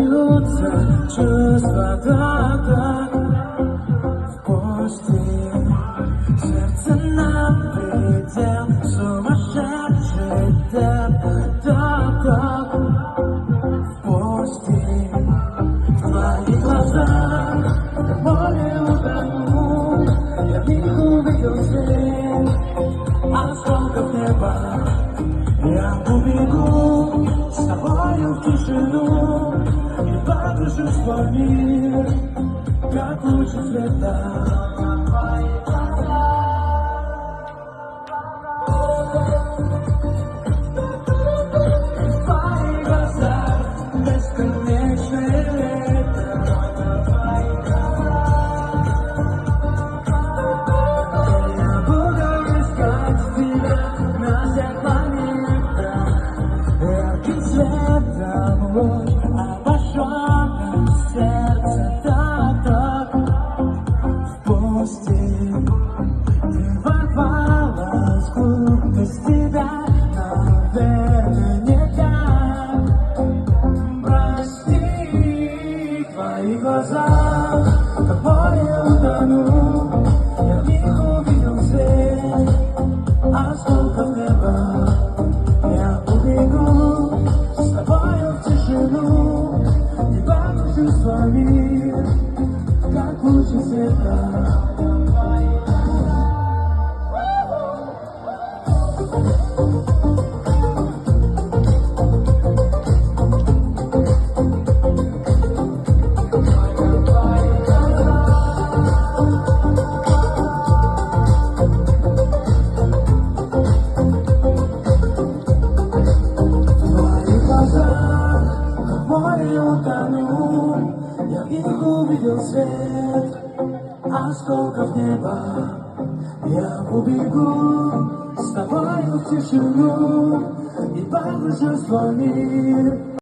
бьются чувства так впусти сердце на предел, сумасшедший темп, так впусти в твоих глазах, в море утонул, я в них увидел свет осколков неба. Я убегу с тобою в тишину и погружусь в свой мир, как лучи света. Твои глаза бесконечное лето. Я буду искать тебя на всех планетах. Ярким светом луч обожжённое сердце так впусти. Ты ворвалась в клуб, без тебя, наверное, не так. Прости, в твоих глазах, в море утонул, я в них увидел свет осколков неба. Я убегу с тобою в тишину и погружусь в свой мир, как лучи света. Море утонул, я в них увидел свет осколков неба. Я убегу с тобою в тишину и погружусь в свой мир.